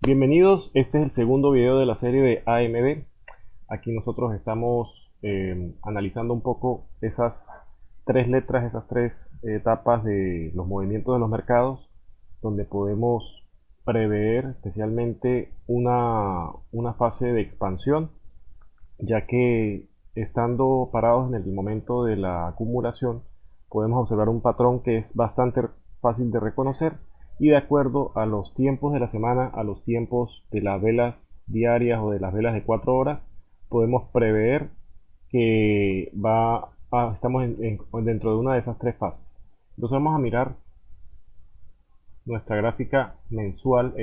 Bienvenidos, este es el segundo video de la serie de AMD. Aquí nosotros estamos analizando un poco esas tres letras, esas tres etapas de los movimientos de los mercados, donde podemos prever especialmente una fase de expansión, ya que estando parados en el momento de la acumulación, podemos observar un patrón que es bastante fácil de reconocer y de acuerdo a los tiempos de la semana, a los tiempos de las velas diarias o de las velas de 4 horas, podemos prever que estamos dentro de una de esas tres fases. Entonces vamos a mirar nuestra gráfica mensual,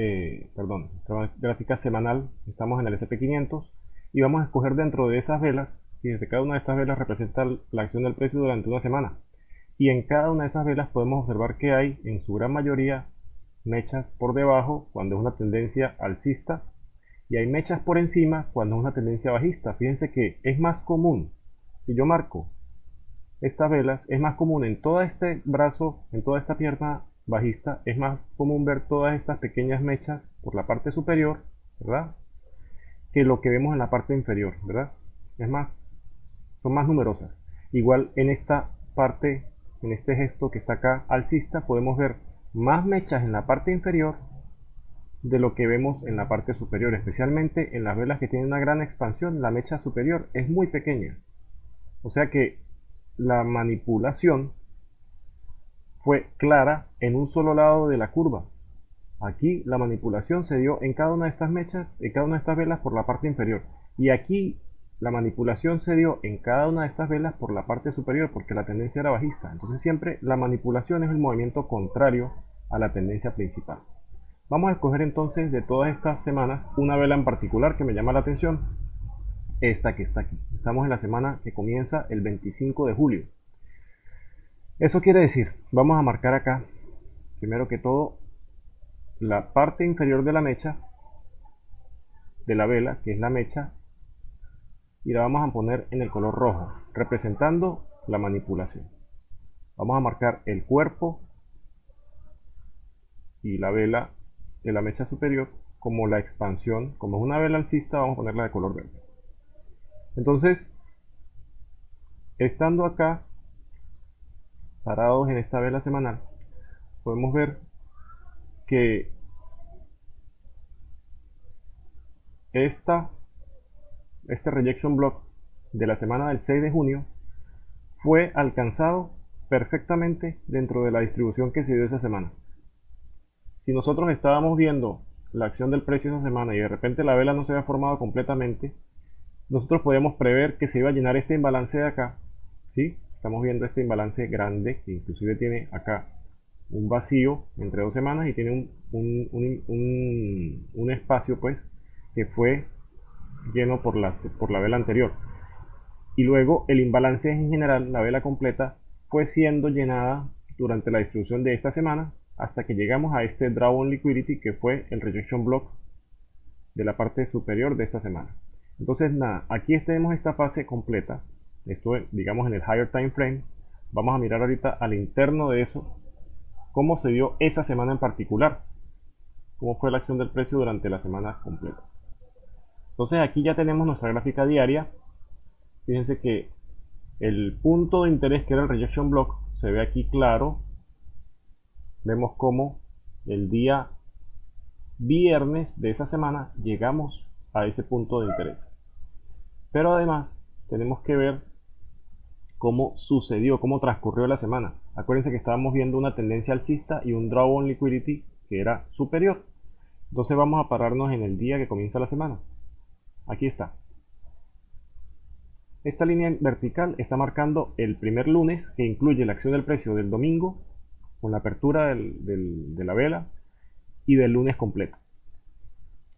nuestra gráfica semanal. Estamos en el S&P 500 y vamos a escoger dentro de esas velas, y desde cada una de estas velas representa la acción del precio durante una semana. Y en cada una de esas velas podemos observar que hay, en su gran mayoría, mechas por debajo cuando es una tendencia alcista y hay mechas por encima cuando es una tendencia bajista. Fíjense que es más común, si yo marco estas velas, es más común en todo este brazo, en toda esta pierna bajista, es más común ver todas estas pequeñas mechas por la parte superior, ¿verdad? Que lo que vemos en la parte inferior, ¿verdad? Es más, son más numerosas. Igual en esta parte, en este gesto que está acá alcista, podemos ver más mechas en la parte inferior de lo que vemos en la parte superior, especialmente en las velas que tienen una gran expansión. La mecha superior es muy pequeña, o sea que la manipulación fue clara en un solo lado de la curva. Aquí la manipulación se dio en cada una de estas mechas, en cada una de estas velas por la parte inferior, y aquí la manipulación se dio en cada una de estas velas por la parte superior, porque la tendencia era bajista. Entonces siempre la manipulación es el movimiento contrario a la tendencia principal. Vamos a escoger entonces de todas estas semanas una vela en particular que me llama la atención, esta que está aquí. Estamos en la semana que comienza el 25 de julio. Eso quiere decir, vamos a marcar acá, primero que todo, la parte inferior de la mecha, de la vela, que es la mecha, y la vamos a poner en el color rojo, representando la manipulación. Vamos a marcar el cuerpo y la vela de la mecha superior como la expansión. Como es una vela alcista, vamos a ponerla de color verde. Entonces, estando acá, parados en esta vela semanal, podemos ver que este rejection block de la semana del 6 de junio fue alcanzado perfectamente dentro de la distribución que se dio esa semana. Si nosotros estábamos viendo la acción del precio esa semana y de repente la vela no se había formado completamente, nosotros podíamos prever que se iba a llenar este imbalance de acá, ¿sí? Estamos viendo este imbalance grande que inclusive tiene acá un vacío entre 2 semanas y tiene un espacio pues que fue lleno por la vela anterior. Y luego el imbalance en general, la vela completa, fue siendo llenada durante la distribución de esta semana hasta que llegamos a este Draw on Liquidity, que fue el rejection block de la parte superior de esta semana. Entonces nada, aquí tenemos esta fase completa. Esto digamos en el higher time frame. Vamos a mirar ahorita al interno de eso, cómo se dio esa semana en particular, cómo fue la acción del precio durante la semana completa. Entonces aquí ya tenemos nuestra gráfica diaria. Fíjense que el punto de interés, que era el rejection block, se ve aquí claro. Vemos cómo el día viernes de esa semana llegamos a ese punto de interés. Pero además tenemos que ver cómo sucedió, cómo transcurrió la semana. Acuérdense que estábamos viendo una tendencia alcista y un draw on liquidity que era superior. Entonces vamos a pararnos en el día que comienza la semana. Aquí está. Esta línea vertical está marcando el primer lunes, que incluye la acción del precio del domingo con la apertura de la vela y del lunes completo.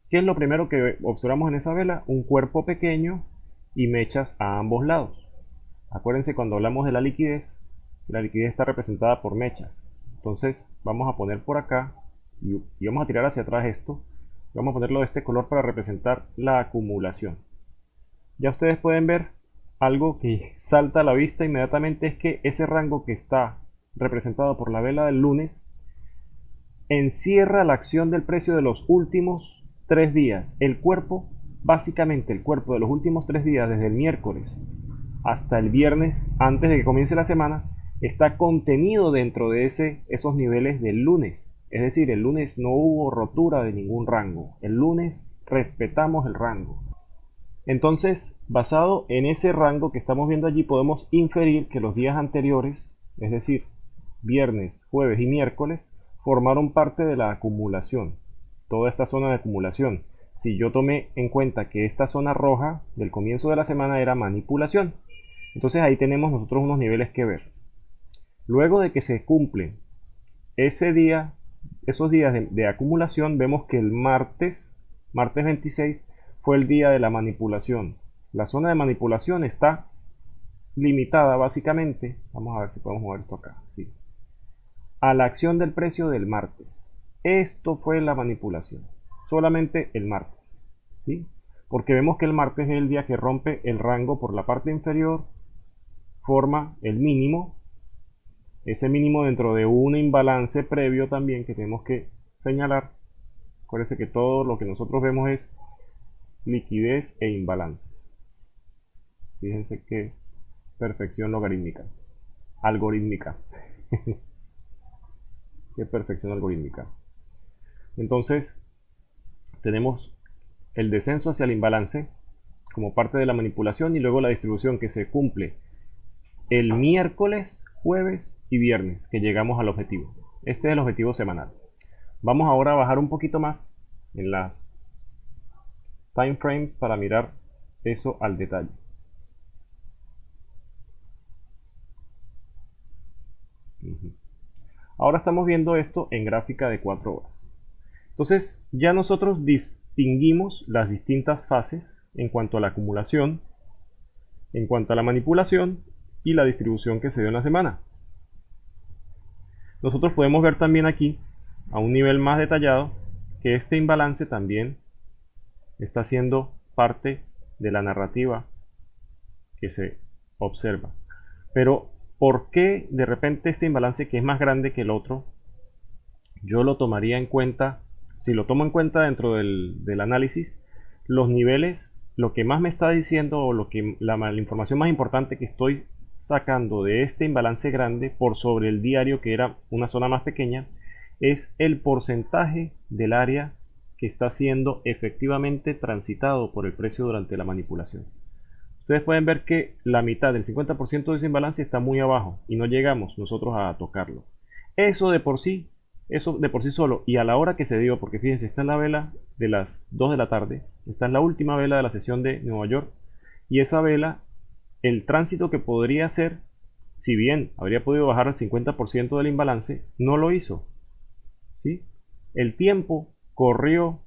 ¿Qué es lo primero que observamos en esa vela? Un cuerpo pequeño y mechas a ambos lados. Acuérdense, cuando hablamos de la liquidez está representada por mechas. Entonces vamos a poner por acá y vamos a tirar hacia atrás esto. Vamos a ponerlo de este color para representar la acumulación. Ya ustedes pueden ver algo que salta a la vista inmediatamente, es que ese rango que está representado por la vela del lunes encierra la acción del precio de los últimos 3 días. El cuerpo, básicamente el cuerpo de los últimos 3 días, desde el miércoles hasta el viernes, antes de que comience la semana, está contenido dentro de esos niveles del lunes. Es decir, el lunes no hubo rotura de ningún rango. El lunes respetamos el rango. Entonces, basado en ese rango que estamos viendo allí, podemos inferir que los días anteriores, es decir, viernes, jueves y miércoles, formaron parte de la acumulación. Toda esta zona de acumulación. Si yo tomé en cuenta que esta zona roja del comienzo de la semana era manipulación, entonces ahí tenemos nosotros unos niveles que ver. Luego de que se cumplen ese día, esos días de acumulación, vemos que el martes 26, fue el día de la manipulación. La zona de manipulación está limitada básicamente, vamos a ver si podemos mover esto acá, sí, a la acción del precio del martes. Esto fue la manipulación, solamente el martes, ¿sí? Porque vemos que el martes es el día que rompe el rango por la parte inferior, forma el mínimo, ese mínimo dentro de un imbalance previo también que tenemos que señalar. Acuérdense que todo lo que nosotros vemos es liquidez e imbalances. Fíjense qué perfección logarítmica, algorítmica. Qué perfección algorítmica. Entonces, tenemos el descenso hacia el imbalance como parte de la manipulación y luego la distribución que se cumple el miércoles, jueves y viernes que llegamos al objetivo. Este es el objetivo semanal. Vamos ahora a bajar un poquito más en las time frames para mirar eso al detalle. Ahora estamos viendo esto en gráfica de 4 horas. Entonces ya nosotros distinguimos las distintas fases en cuanto a la acumulación, en cuanto a la manipulación y la distribución que se dio en la semana. Nosotros podemos ver también aquí, a un nivel más detallado, que este imbalance también está siendo parte de la narrativa que se observa. Pero, ¿por qué de repente este imbalance, que es más grande que el otro, yo lo tomaría en cuenta? Si lo tomo en cuenta dentro del análisis, los niveles, lo que más me está diciendo, o la información más importante que estoy sacando de este imbalance grande por sobre el diario, que era una zona más pequeña, es el porcentaje del área que está siendo efectivamente transitado por el precio durante la manipulación. Ustedes pueden ver que la mitad del 50% de ese imbalance está muy abajo y no llegamos nosotros a tocarlo. Eso de por sí solo, y a la hora que se dio, porque fíjense, esta es la vela de las 2 de la tarde, esta es la última vela de la sesión de Nueva York, y esa vela, el tránsito que podría hacer, si bien habría podido bajar al 50% del imbalance, no lo hizo, ¿sí? El tiempo corrió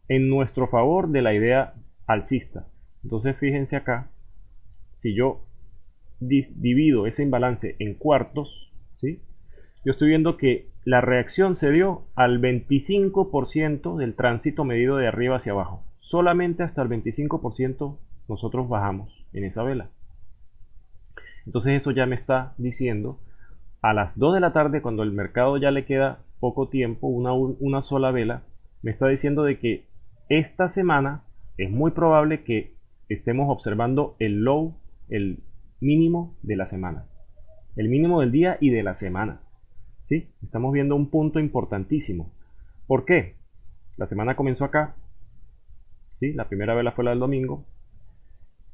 en nuestro favor de la idea alcista. Entonces fíjense acá, si yo divido ese imbalance en cuartos, ¿sí? Yo estoy viendo que la reacción se dio al 25% del tránsito medido de arriba hacia abajo. Solamente hasta el 25% nosotros bajamos en esa vela. Entonces eso ya me está diciendo, a las 2 de la tarde, cuando el mercado ya le queda poco tiempo, una sola vela, me está diciendo de que esta semana es muy probable que estemos observando el low, el mínimo de la semana, el mínimo del día y de la semana. ¿Sí? Estamos viendo un punto importantísimo. ¿Por qué? La semana comenzó acá, ¿sí? La primera vela fue la del domingo.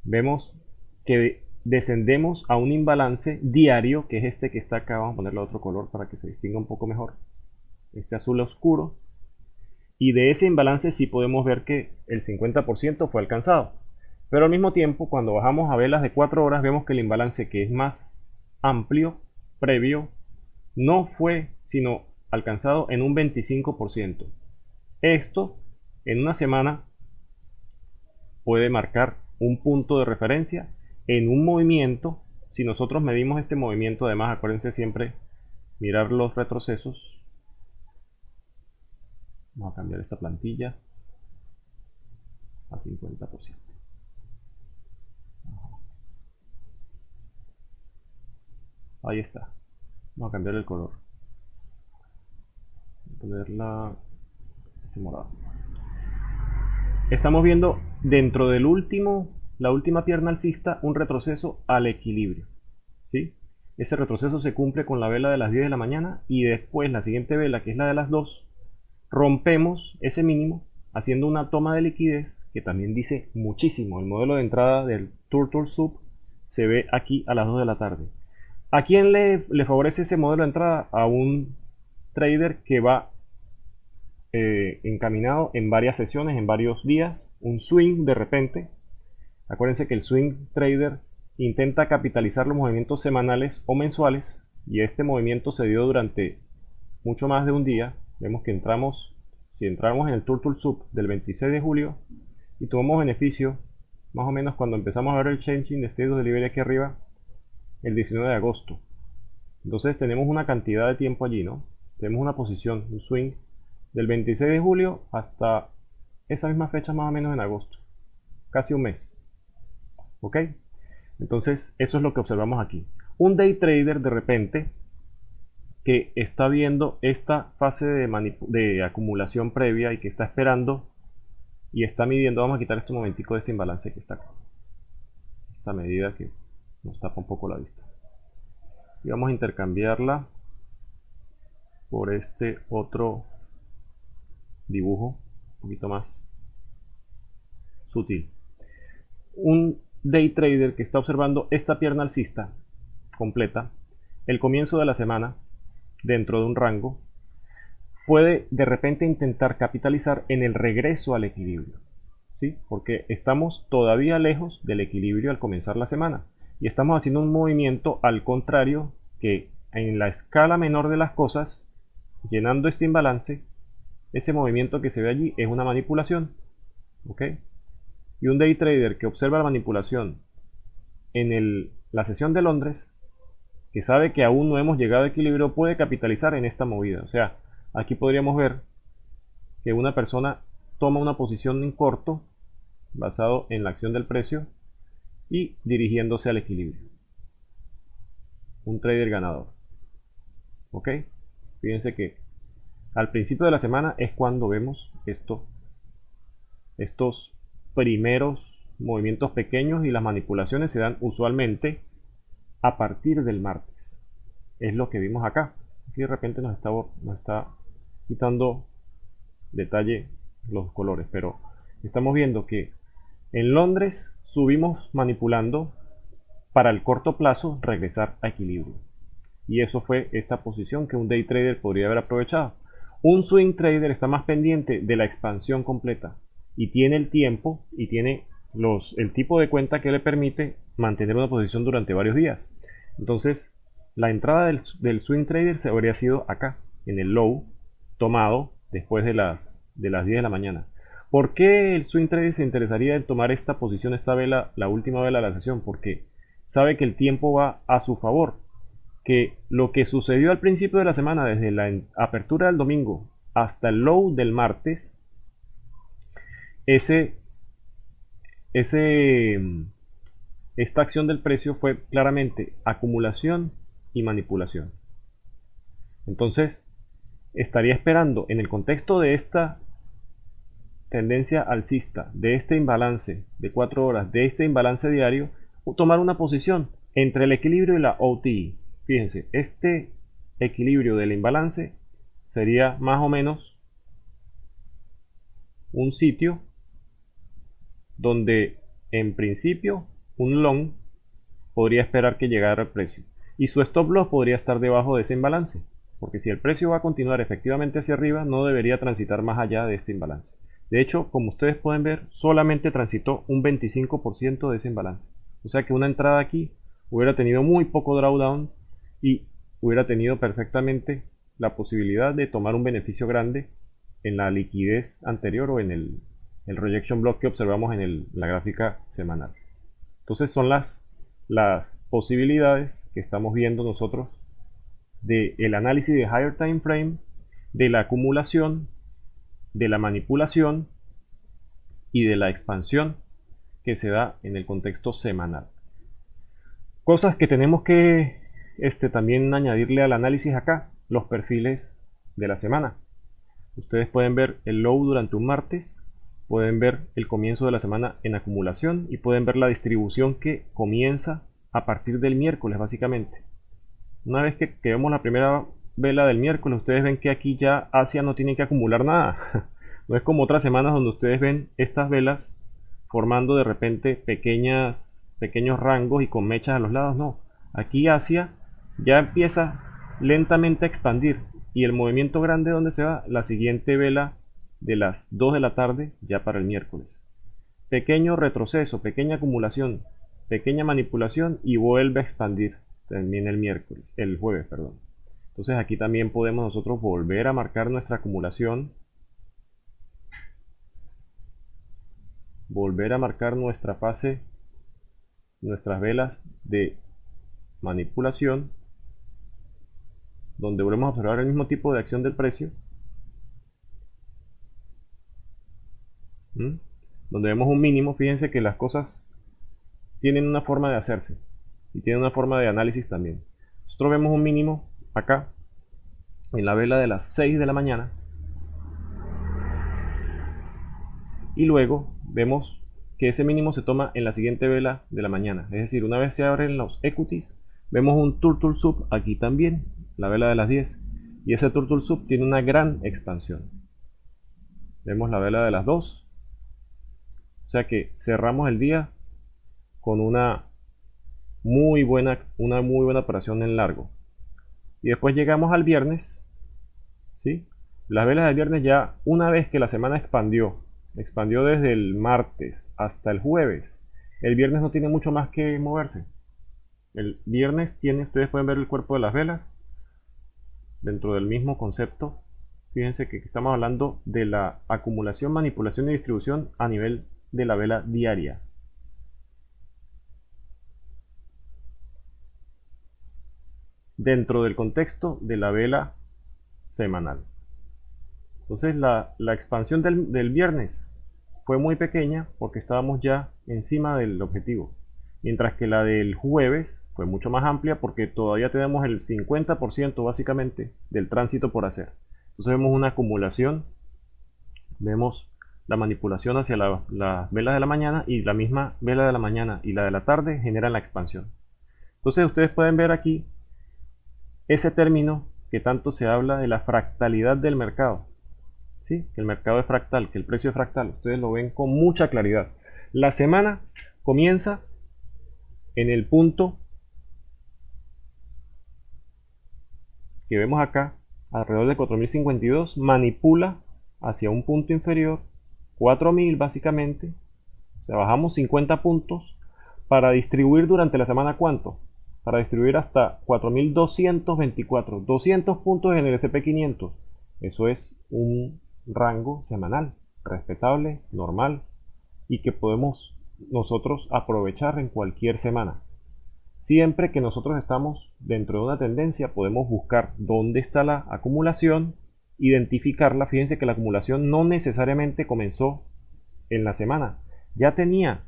Vemos que descendemos a un imbalance diario, que es este que está acá. Vamos a ponerle otro color para que se distinga un poco mejor. Este azul oscuro. Y de ese imbalance sí podemos ver que el 50% fue alcanzado. Pero al mismo tiempo, cuando bajamos a velas de 4 horas, vemos que el imbalance, que es más amplio, previo, no fue sino alcanzado en un 25%. Esto en una semana puede marcar un punto de referencia en un movimiento. Si nosotros medimos este movimiento, además acuérdense siempre mirar los retrocesos. Vamos a cambiar esta plantilla a 50%. Ahí está. Vamos a cambiar el color. Voy a ponerla morado. estamos viendo dentro del la última pierna alcista un retroceso al equilibrio, ¿sí? Ese retroceso se cumple con la vela de las 10 de la mañana y después la siguiente vela, que es la de las 2, rompemos ese mínimo haciendo una toma de liquidez que también dice muchísimo. El modelo de entrada del Turtle Soup se ve aquí a las 2 de la tarde. ¿A quién le favorece ese modelo de entrada? A un trader que va encaminado en varias sesiones, en varios días, un swing de repente. Acuérdense que el swing trader intenta capitalizar los movimientos semanales o mensuales y este movimiento se dio durante mucho más de un día. Vemos que si entramos en el Turtle Soup del 26 de julio y tomamos beneficio más o menos cuando empezamos a ver el changing de State of Delivery aquí arriba, el 19 de agosto. Entonces tenemos una cantidad de tiempo allí, ¿no? Tenemos una posición, un swing del 26 de julio hasta esa misma fecha más o menos en agosto, casi un mes. ¿Ok? Entonces eso es lo que observamos aquí. Un day trader de repente que está viendo esta fase de acumulación previa y que está esperando y está midiendo, vamos a quitar este momentico de este imbalance que está acá, esta medida que nos tapa un poco la vista, y vamos a intercambiarla por este otro dibujo un poquito más sutil. Un day trader que está observando esta pierna alcista completa, el comienzo de la semana dentro de un rango, puede de repente intentar capitalizar en el regreso al equilibrio, ¿sí? Porque estamos todavía lejos del equilibrio al comenzar la semana y estamos haciendo un movimiento al contrario, que en la escala menor de las cosas, llenando este imbalance, ese movimiento que se ve allí es una manipulación, ¿ok? Y un day trader que observa la manipulación en la sesión de Londres, que sabe que aún no hemos llegado a equilibrio, puede capitalizar en esta movida. O sea, aquí podríamos ver que una persona toma una posición en corto basado en la acción del precio y dirigiéndose al equilibrio. Un trader ganador. ¿Ok? Fíjense que al principio de la semana es cuando vemos estos primeros movimientos pequeños y las manipulaciones se dan usualmente a partir del martes. Es lo que vimos acá. Aquí de repente nos está quitando detalle los colores, pero estamos viendo que en Londres subimos manipulando para el corto plazo regresar a equilibrio. Y eso fue esta posición que un day trader podría haber aprovechado. Un swing trader está más pendiente de la expansión completa y tiene el tiempo y tiene el tipo de cuenta que le permite mantener una posición durante varios días. Entonces, la entrada del swing trader se habría sido acá, en el low, tomado después de las 10 de la mañana. ¿Por qué el swing trader se interesaría en tomar esta posición, esta vela, la última vela de la sesión? Porque sabe que el tiempo va a su favor, que lo que sucedió al principio de la semana, desde la apertura del domingo hasta el low del martes, esta acción del precio fue claramente acumulación y manipulación. Entonces, estaría esperando en el contexto de esta tendencia alcista, de este imbalance de 4 horas, de este imbalance diario, tomar una posición entre el equilibrio y la OTI. Fíjense, este equilibrio del imbalance sería más o menos un sitio donde en principio un long podría esperar que llegara el precio y su stop loss podría estar debajo de ese imbalance, porque si el precio va a continuar efectivamente hacia arriba no debería transitar más allá de este imbalance. De hecho, como ustedes pueden ver, solamente transitó un 25% de ese imbalance, o sea que una entrada aquí hubiera tenido muy poco drawdown y hubiera tenido perfectamente la posibilidad de tomar un beneficio grande en la liquidez anterior o en el rejection block que observamos en la gráfica semanal. Entonces son las posibilidades que estamos viendo nosotros del análisis de higher time frame, de la acumulación, de la manipulación y de la expansión que se da en el contexto semanal. Cosas que tenemos que también añadirle al análisis acá, los perfiles de la semana. Ustedes pueden ver el low durante un martes, pueden ver el comienzo de la semana en acumulación y pueden ver la distribución que comienza a partir del miércoles básicamente. Una vez que vemos la primera vela del miércoles, ustedes ven que aquí ya Asia no tiene que acumular nada. No es como otras semanas donde ustedes ven estas velas formando de repente pequeños rangos y con mechas a los lados. No, aquí Asia ya empieza lentamente a expandir y el movimiento grande donde se va la siguiente vela de las 2 de la tarde ya para el miércoles. Pequeño retroceso, pequeña acumulación, pequeña manipulación y vuelve a expandir también el jueves, perdón. Entonces aquí también podemos nosotros volver a marcar nuestra acumulación, volver a marcar nuestra fase, nuestras velas de manipulación, donde volvemos a observar el mismo tipo de acción del precio, donde vemos un mínimo. Fíjense que las cosas tienen una forma de hacerse y tienen una forma de análisis también. Nosotros vemos un mínimo acá en la vela de las 6 de la mañana y luego vemos que ese mínimo se toma en la siguiente vela de la mañana. Es decir, una vez se abren los equities, vemos un turtle sub aquí también, la vela de las 10, y ese turtle sub tiene una gran expansión. Vemos la vela de las 2, o sea que cerramos el día con una muy buena operación en largo. Y después llegamos al viernes, ¿sí? Las velas del viernes ya, una vez que la semana expandió desde el martes hasta el jueves, el viernes no tiene mucho más que moverse. El viernes ustedes pueden ver el cuerpo de las velas dentro del mismo concepto. Fíjense que estamos hablando de la acumulación, manipulación y distribución a nivel de la vela diaria. Dentro del contexto de la vela semanal. Entonces la expansión del viernes fue muy pequeña porque estábamos ya encima del objetivo, mientras que la del jueves fue mucho más amplia porque todavía tenemos el 50% básicamente del tránsito por hacer. Entonces vemos una acumulación, vemos la manipulación hacia las velas de la mañana, y la misma vela de la mañana y la de la tarde generan la expansión. Entonces ustedes pueden ver aquí ese término que tanto se habla de la fractalidad del mercado. ¿Sí? Que el mercado es fractal, que el precio es fractal. Ustedes lo ven con mucha claridad. La semana comienza en el punto que vemos acá, alrededor de 4052, manipula hacia un punto inferior, 4000 básicamente. O sea, bajamos 50 puntos para distribuir durante la semana, ¿cuánto? Para distribuir hasta 4224, 200 puntos en el S&P 500. Eso es un rango semanal respetable, normal, y que podemos nosotros aprovechar en cualquier semana. Siempre que nosotros estamos dentro de una tendencia, podemos buscar dónde está la acumulación, identificarla. Fíjense que la acumulación no necesariamente comenzó en la semana, ya tenía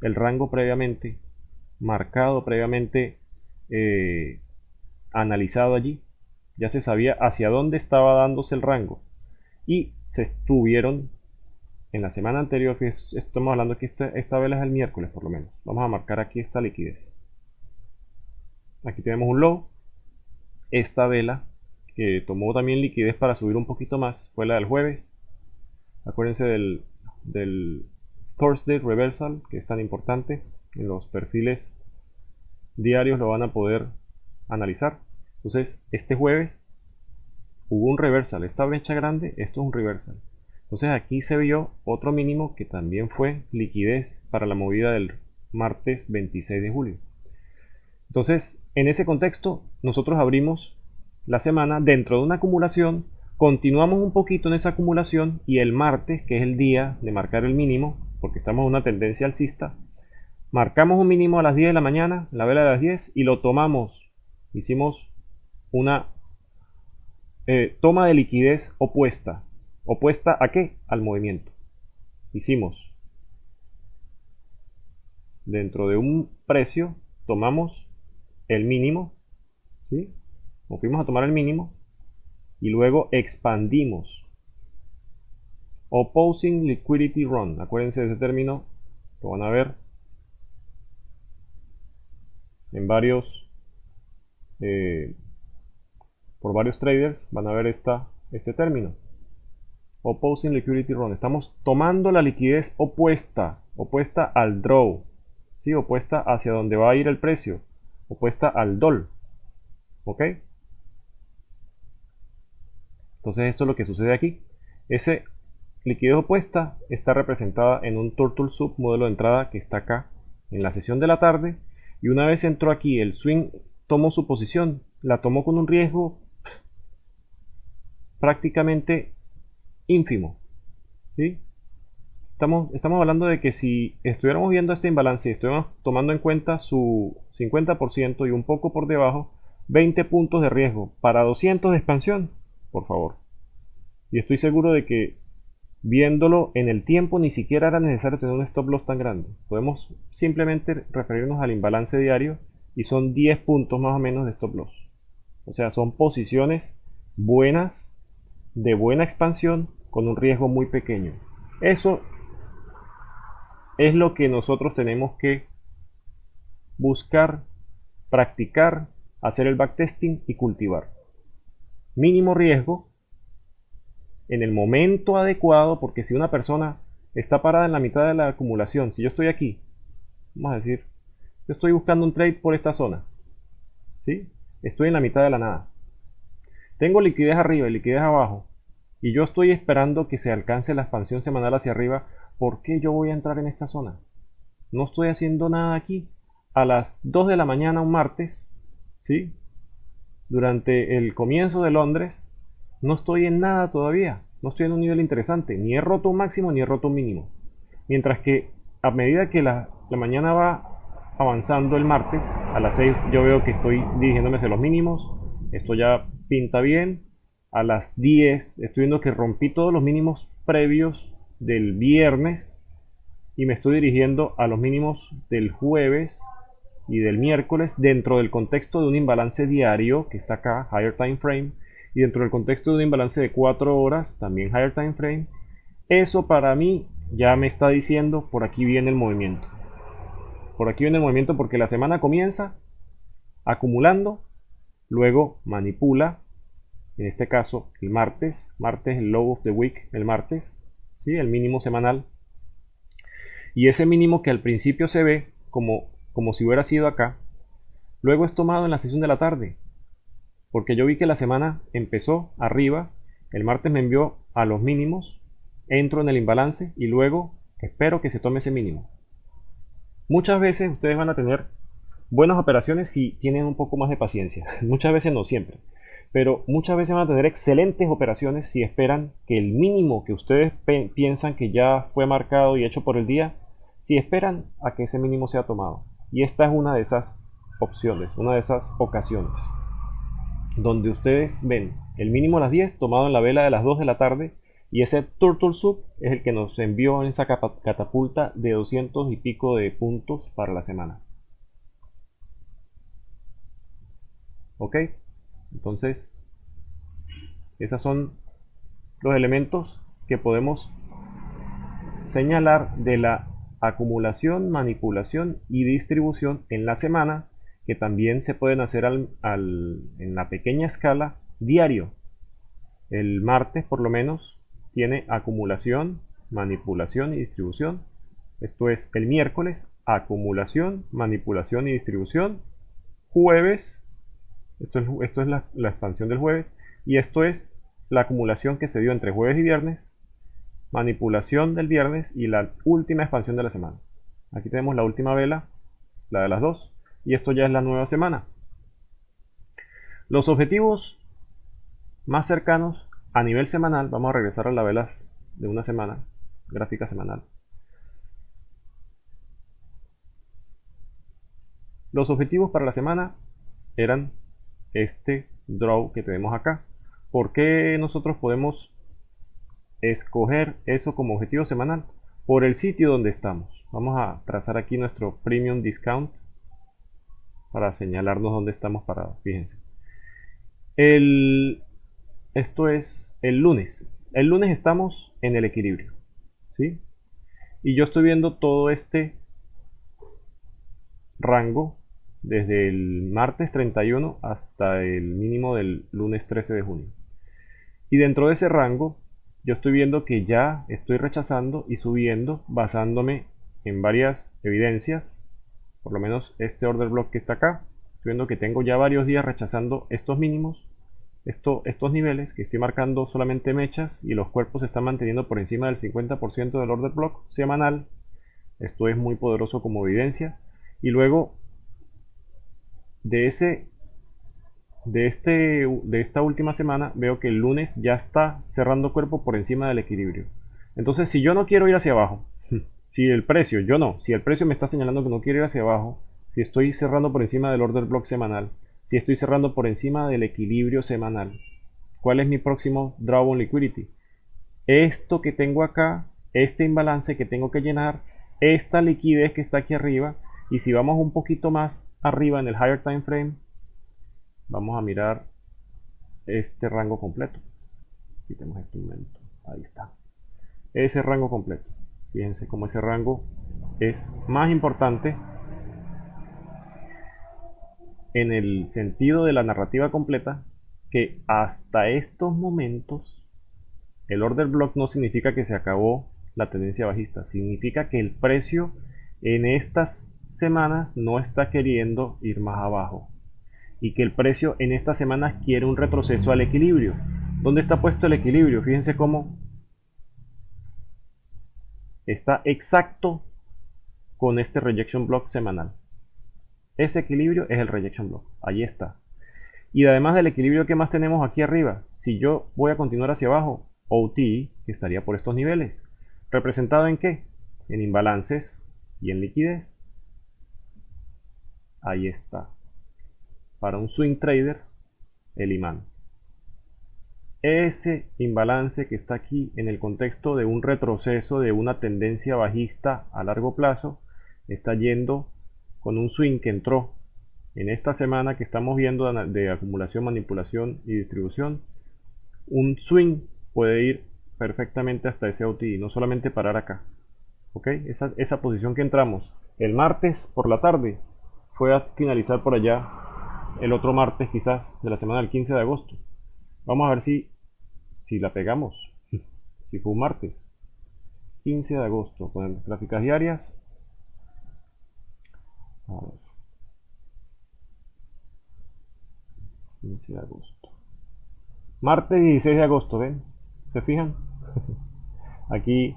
el rango previamente marcado, previamente analizado allí. Ya se sabía hacia dónde estaba dándose el rango, y se estuvieron en la semana anterior. Estamos hablando que esta vela es el miércoles por lo menos. Vamos a marcar aquí esta liquidez. Aquí tenemos un low. Esta vela que tomó también liquidez para subir un poquito más fue la del jueves. Acuérdense del Thursday Reversal, que es tan importante. En los perfiles diarios lo van a poder analizar. Entonces este jueves hubo un reversal, esta brecha grande, esto es un reversal. Entonces aquí se vio otro mínimo que también fue liquidez para la movida del martes 26 de julio. Entonces, en ese contexto, nosotros abrimos la semana dentro de una acumulación, continuamos un poquito en esa acumulación, y el martes, que es el día de marcar el mínimo, porque estamos en una tendencia alcista, marcamos un mínimo a las 10 de la mañana, la vela de las 10, y lo tomamos. Hicimos una toma de liquidez opuesta. ¿Opuesta a qué? Al movimiento. Hicimos dentro de un precio, tomamos el mínimo, ¿sí? Nos fuimos a tomar el mínimo y luego expandimos Opposing Liquidity Run. Acuérdense de ese término, lo van a ver en varios, por varios traders, van a ver este término. Opposing Liquidity Run. Estamos tomando la liquidez opuesta al draw, ¿sí? Opuesta hacia donde va a ir el precio, opuesta al DOL. ¿Ok? Entonces esto es lo que sucede aquí. Ese liquidez opuesta está representada en un Turtle Soup modelo de entrada que está acá en la sesión de la tarde. Y una vez entró aquí, el swing tomó su posición, la tomó con un riesgo prácticamente ínfimo, ¿sí? Estamos hablando de que si estuviéramos viendo este imbalance y estuviéramos tomando en cuenta su 50% y un poco por debajo, 20 puntos de riesgo para 200 de expansión, por favor. Y estoy seguro de que viéndolo en el tiempo ni siquiera era necesario tener un stop loss tan grande. Podemos simplemente referirnos al imbalance diario y son 10 puntos más o menos de stop loss. O sea, son posiciones buenas, de buena expansión, con un riesgo muy pequeño. Eso es lo que nosotros tenemos que buscar, practicar, hacer el backtesting y cultivar. Mínimo riesgo en el momento adecuado, porque si una persona está parada en la mitad de la acumulación, si yo estoy aquí, vamos a decir, yo estoy buscando un trade por esta zona, ¿sí? Estoy en la mitad de la nada. Tengo liquidez arriba y liquidez abajo, y yo estoy esperando que se alcance la expansión semanal hacia arriba. ¿Por qué yo voy a entrar en esta zona? No estoy haciendo nada aquí. A las 2 de la mañana un martes, ¿sí? Durante el comienzo de Londres, no estoy en nada todavía. No estoy en un nivel interesante. Ni he roto un máximo ni he roto un mínimo. Mientras que a medida que la mañana va avanzando el martes, a las 6 yo veo que estoy dirigiéndome hacia los mínimos. Esto ya pinta bien. A las 10 estoy viendo que rompí todos los mínimos previos del viernes y me estoy dirigiendo a los mínimos del jueves y del miércoles dentro del contexto de un imbalance diario que está acá, Higher Time Frame, y dentro del contexto de un imbalance de 4 horas, también Higher Time Frame. Eso para mí ya me está diciendo por aquí viene el movimiento. Por aquí viene el movimiento porque la semana comienza acumulando, luego manipula, en este caso el martes, el low of the week, el martes, ¿sí? El mínimo semanal. Y ese mínimo que al principio se ve como si hubiera sido acá, luego es tomado en la sesión de la tarde. Porque yo vi que la semana empezó arriba, el martes me envió a los mínimos, entro en el imbalance y luego espero que se tome ese mínimo. Muchas veces ustedes van a tener buenas operaciones si tienen un poco más de paciencia. Muchas veces no siempre. Pero muchas veces van a tener excelentes operaciones si esperan que el mínimo que ustedes piensan que ya fue marcado y hecho por el día, si esperan a que ese mínimo sea tomado. Y esta es una de esas opciones, una de esas ocasiones, donde ustedes ven el mínimo a las 10 tomado en la vela de las 2 de la tarde y ese Turtle Soup es el que nos envió en esa catapulta de 200 y pico de puntos para la semana. ¿Ok? Entonces, esos son los elementos que podemos señalar de la acumulación, manipulación y distribución en la semana, que también se pueden hacer en la pequeña escala diario. El martes por lo menos tiene acumulación, manipulación y distribución. Esto es el miércoles, acumulación, manipulación y distribución. Jueves, esto es la expansión del jueves. Y esto es la acumulación que se dio entre jueves y viernes, manipulación del viernes y la última expansión de la semana. Aquí tenemos la última vela, la de las 2, y esto ya es la nueva semana. Los objetivos más cercanos a nivel semanal, vamos a regresar a las velas de una semana, gráfica semanal. Los objetivos para la semana eran este draw que tenemos acá. ¿Por qué nosotros podemos escoger eso como objetivo semanal? Por el sitio donde estamos. Vamos a trazar aquí nuestro premium discount para señalarnos dónde estamos parados. Fíjense. Esto es el lunes. El lunes estamos en el equilibrio, ¿sí? Y yo estoy viendo todo este rango desde el martes 31 hasta el mínimo del lunes 13 de junio. Y dentro de ese rango, yo estoy viendo que ya estoy rechazando y subiendo basándome en varias evidencias, por lo menos este order block que está acá. Estoy viendo que tengo ya varios días rechazando estos mínimos, estos niveles, que estoy marcando solamente mechas y los cuerpos se están manteniendo por encima del 50% del order block semanal. Esto es muy poderoso como evidencia. Y luego de ese de esta última semana veo que el lunes ya está cerrando cuerpo por encima del equilibrio. Entonces, si yo no quiero ir hacia abajo, si el precio, yo no, si el precio me está señalando que no quiere ir hacia abajo, si estoy cerrando por encima del order block semanal, si estoy cerrando por encima del equilibrio semanal, ¿cuál es mi próximo drawdown liquidity? Esto que tengo acá, este imbalance que tengo que llenar, esta liquidez que está aquí arriba, y si vamos un poquito más arriba en el higher time frame, vamos a mirar este rango completo. Quitemos este momento, ahí está. Ese rango completo. Fíjense cómo ese rango es más importante en el sentido de la narrativa completa, que hasta estos momentos el order block no significa que se acabó la tendencia bajista, significa que el precio en estas semanas no está queriendo ir más abajo y que el precio en estas semanas quiere un retroceso al equilibrio. ¿Dónde está puesto el equilibrio? Fíjense cómo está exacto con este rejection block semanal. Ese equilibrio es el rejection block, ahí está. Y además del equilibrio, que más tenemos aquí arriba? Si yo voy a continuar hacia abajo, OT, que estaría por estos niveles, ¿representado en qué? En imbalances y en liquidez. Ahí está. Para un swing trader, el imán. Ese imbalance que está aquí en el contexto de un retroceso de una tendencia bajista a largo plazo, está yendo con un swing que entró en esta semana que estamos viendo de acumulación, manipulación y distribución. Un swing puede ir perfectamente hasta ese OTI, no solamente parar acá. ¿Ok? Esa posición que entramos el martes por la tarde fue a finalizar por allá el otro martes quizás de la semana del 15 de agosto. Vamos a ver si la pegamos. Si fue un martes 15 de agosto con las gráficas diarias. A ver, 15 de agosto. Martes 16 de agosto, ¿ven? ¿Se fijan? Aquí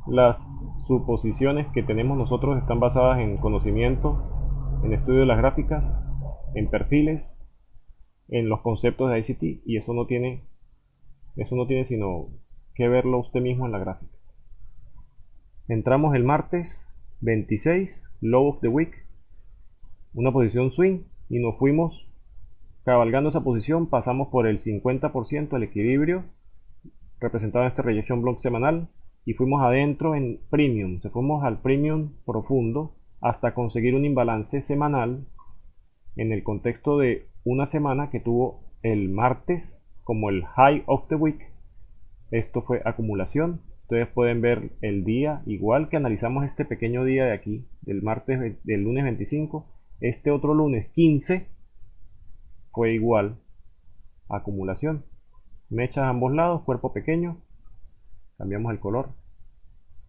las suposiciones que tenemos nosotros están basadas en conocimiento, en estudio de las gráficas, en perfiles, en los conceptos de ICT, y eso no tiene sino que verlo usted mismo en la gráfica. Entramos el martes 26, low of the week, una posición swing, y nos fuimos cabalgando esa posición, pasamos por el 50% del equilibrio representado en este rejection block semanal y fuimos adentro en premium, se fuimos al premium profundo hasta conseguir un imbalance semanal en el contexto de una semana que tuvo el martes como el high of the week. Esto fue acumulación. Ustedes pueden ver el día, igual que analizamos este pequeño día de aquí, del martes, del lunes 25, este otro lunes 15 fue igual, acumulación. Mechas a ambos lados, cuerpo pequeño, cambiamos el color.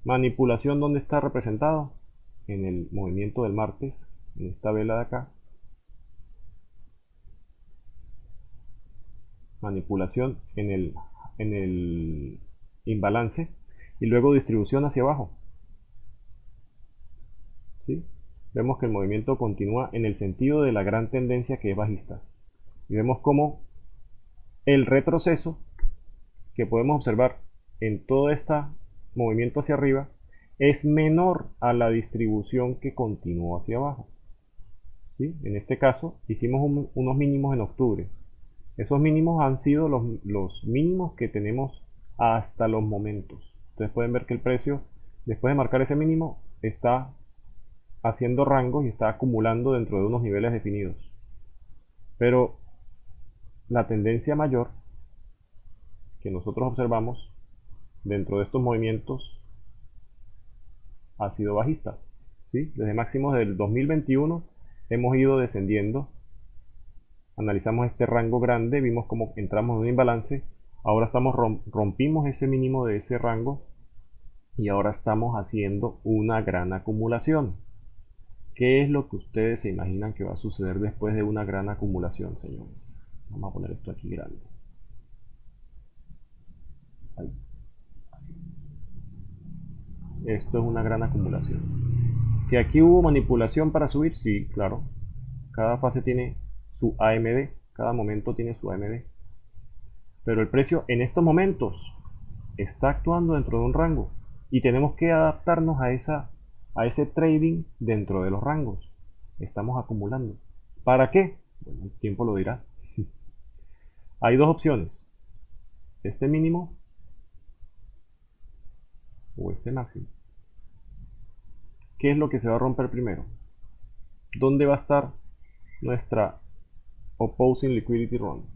Manipulación, ¿dónde está representado? En el movimiento del martes, en esta vela de acá. Manipulación en el imbalance y luego distribución hacia abajo. ¿Sí? Vemos que el movimiento continúa en el sentido de la gran tendencia que es bajista. Y vemos cómo el retroceso que podemos observar en todo este movimiento hacia arriba es menor a la distribución que continuó hacia abajo. ¿Sí? En este caso hicimos unos mínimos en octubre. Esos mínimos han sido los mínimos que tenemos hasta los momentos. Ustedes pueden ver que el precio, después de marcar ese mínimo, está haciendo rangos y está acumulando dentro de unos niveles definidos. Pero la tendencia mayor, que nosotros observamos dentro de estos movimientos ha sido bajista, ¿sí? Desde máximos del 2021 hemos ido descendiendo. Analizamos este rango grande, vimos cómo entramos en un imbalance, ahora rompimos ese mínimo de ese rango y ahora estamos haciendo una gran acumulación. ¿Qué es lo que ustedes se imaginan que va a suceder después de una gran acumulación, señores? Vamos a poner esto aquí grande. Ahí. Esto es una gran acumulación. ¿Que aquí hubo manipulación para subir? Sí, claro. Cada fase tiene su AMD, cada momento tiene su AMD. Pero el precio en estos momentos está actuando dentro de un rango y tenemos que adaptarnos a ese trading dentro de los rangos. Estamos acumulando. ¿Para qué? Bueno, el tiempo lo dirá. Hay dos opciones. Este mínimo o este máximo. ¿Qué es lo que se va a romper primero? ¿Dónde va a estar nuestra opposing liquidity run?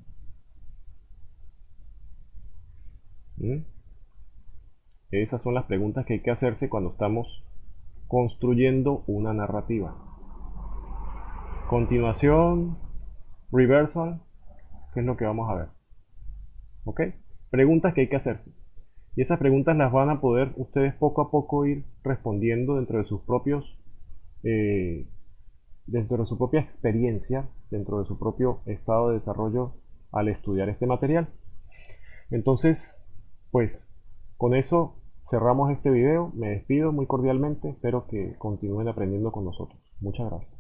¿Mm? Esas son las preguntas que hay que hacerse cuando estamos construyendo una narrativa. Continuación, reversal, ¿qué es lo que vamos a ver? ¿Ok? Preguntas que hay que hacerse. Y esas preguntas las van a poder ustedes poco a poco ir respondiendo dentro de sus propios, eh, dentro de su propia experiencia, dentro de su propio estado de desarrollo al estudiar este material. Entonces, pues, con eso cerramos este video. Me despido muy cordialmente. Espero que continúen aprendiendo con nosotros. Muchas gracias.